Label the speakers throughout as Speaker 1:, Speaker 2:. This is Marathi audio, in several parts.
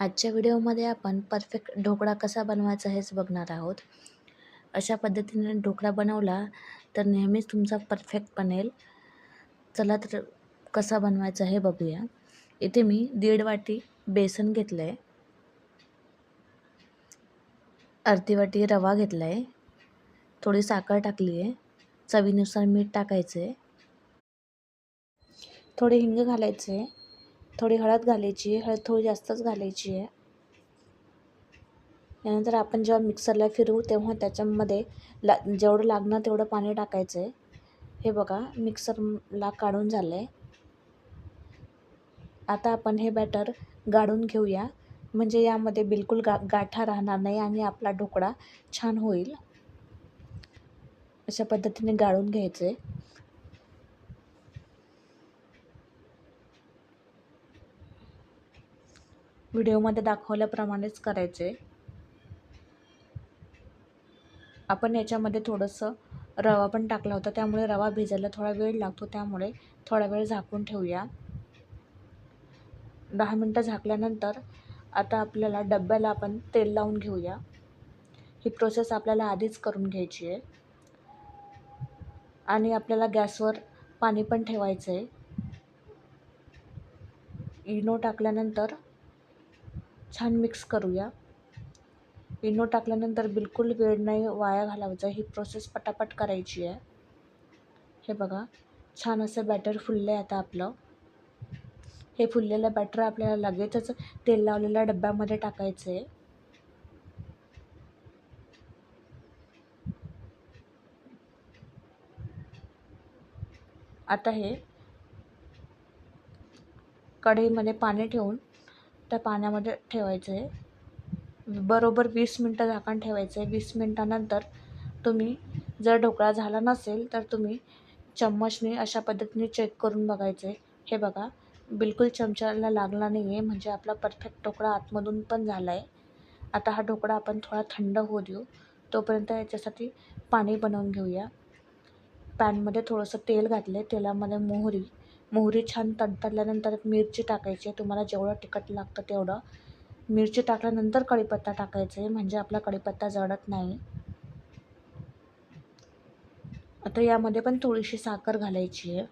Speaker 1: आजच्या व्हिडिओमध्ये आपण परफेक्ट ढोकळा कसा बनवायचा हेच बघणार आहोत. अशा पद्धतीने ढोकळा बनवला तर नेहमीच तुमचा परफेक्ट बनेल. चला तर कसा बनवायचा हे बघूया. इथे मी 1.5 वाटी बेसन घेतलं आहे, अर्धी वाटी रवा घेतला आहे, थोडी साखर टाकली आहे, चवीनुसार मीठ टाकायचं आहे, थोडी हिंग घालायचं आहे, थोडी हळद घालायची आहे, हळद थोडी जास्तच घालायची आहे. यानंतर आपण जेव्हा मिक्सरला फिरवू तेव्हा त्याच्यामध्ये जेवढं लागणार तेवढं पाणी टाकायचं आहे. हे बघा मिक्सरला काढून झालं आहे. आता आपण हे बॅटर गाळून घेऊया, म्हणजे यामध्ये बिलकुल गाठा राहणार नाही आणि आपला ढोकळा छान होईल. अशा पद्धतीने गाळून घ्यायचं आहे. व्हिडिओमध्ये दाखवल्याप्रमाणेच करायचे. आपण याच्यामध्ये थोडंसं रवा पण टाकला होता, त्यामुळे रवा भिजायला थोडा वेळ लागतो, त्यामुळे थोडा वेळ झाकून ठेवूया. 10 मिनटं झाकल्यानंतर आता आपल्याला डब्याला आपण तेल लावून घेऊया. ही प्रोसेस आपल्याला आधीच करून घ्यायची आहे. आणि आपल्याला गॅसवर पाणी पण ठेवायचं आहे. इनो टाकल्यानंतर छान मिक्स करूया. इनो टाकल्यानंतर बिलकुल वेळ नाही वाया घालवायचा, ही प्रोसेस पटापट करायची आहे. हे बघा छान असं बॅटर फुललं आहे आता आपलं. हे फुललेलं बॅटर आपल्याला लगेचच तेल लावलेल्या डब्यामध्ये टाकायचं आहे. आता हे कढईमध्ये पाणी ठेवून त्या पाण्यामध्ये ठेवायचं आहे. बरोबर 20 मिनटं झाकण ठेवायचं आहे. 20 मिनटानंतर तुम्ही जर ढोकळा झाला नसेल तर तुम्ही चम्मचने अशा पद्धतीने चेक करून बघायचं आहे. हे बघा बिलकुल चमच्याला लागला नाही आहे, म्हणजे आपला परफेक्ट ढोकळा आतमधून पण झाला आहे. आता हा ढोकळा आपण थोडा थंड होऊ देऊ, तोपर्यंत याच्यासाठी पाणी बनवून घेऊया. पॅनमध्ये थोडंसं तेल घातले, तेलामध्ये मोहरी छान तडतडल्यानंतर मिरची टाकायची. तुम्हाला जेवढं तिखट लागतं तेवढं मिरची टाकल्यानंतर कढीपत्ता टाकायचा आहे, म्हणजे आपला कढीपत्ता जळत नाही. आता यामध्ये पण थोडीशी साखर घालायची आहे.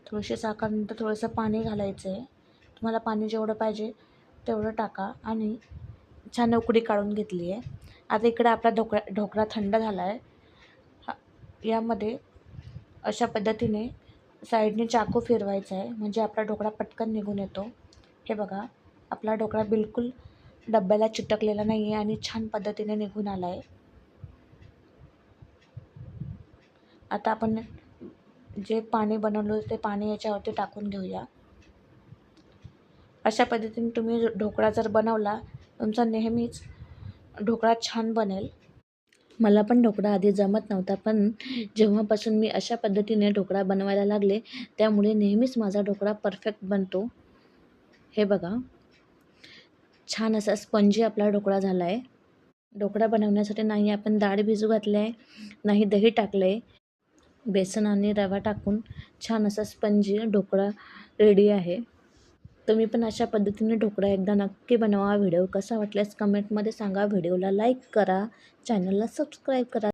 Speaker 1: थोडीशी साखर नंतर थोडंसं पाणी घालायचं आहे. तुम्हाला पाणी जेवढं पाहिजे तेवढं टाका आणि छान उकळी काढून घेतली आहे. आता इकडे आपला ढोकळा थंड झाला आहे. यामध्ये अशा पद्धतीने साईडने चाकू फिरवायचा आहे, म्हणजे आपला ढोकळा पटकन निघून येतो. हे बघा आपला ढोकळा बिलकुल डब्याला चिटकलेला नाही आहे आणि छान पद्धतीने निघून आला आहे. आता आपण जे पाणी बनवलं ते पाणी याच्यावरती टाकून घेऊया. अशा पद्धतीने तुम्ही ढोकळा जर बनवला तुमचा नेहमीच ढोकळा छान बनेल. मला पण ढोकळा आधी जमत नव्हता, पण जेव्हापासून मी अशा पद्धतीने ढोकळा बनवायला लागले त्यामुळे नेहमीच माझा ढोकळा परफेक्ट बनतो. हे बघा छान असा स्पंजी आपला ढोकळा झाला आहे. ढोकळा बनवण्यासाठी नाही आपण डाळ भिजू घातले आहे, नाही दही टाकलं आहे. बेसन आणि रवा टाकून छान असा स्पंजी ढोकळा रेडी आहे. तुम्ही पण अशा पद्धतीने ढोकळा एकदा नक्की बनवा. व्हिडिओ कसा वाटल्यास कमेंटमध्ये सांगा. व्हिडिओला लाईक करा, चॅनलला सबस्क्राईब करा.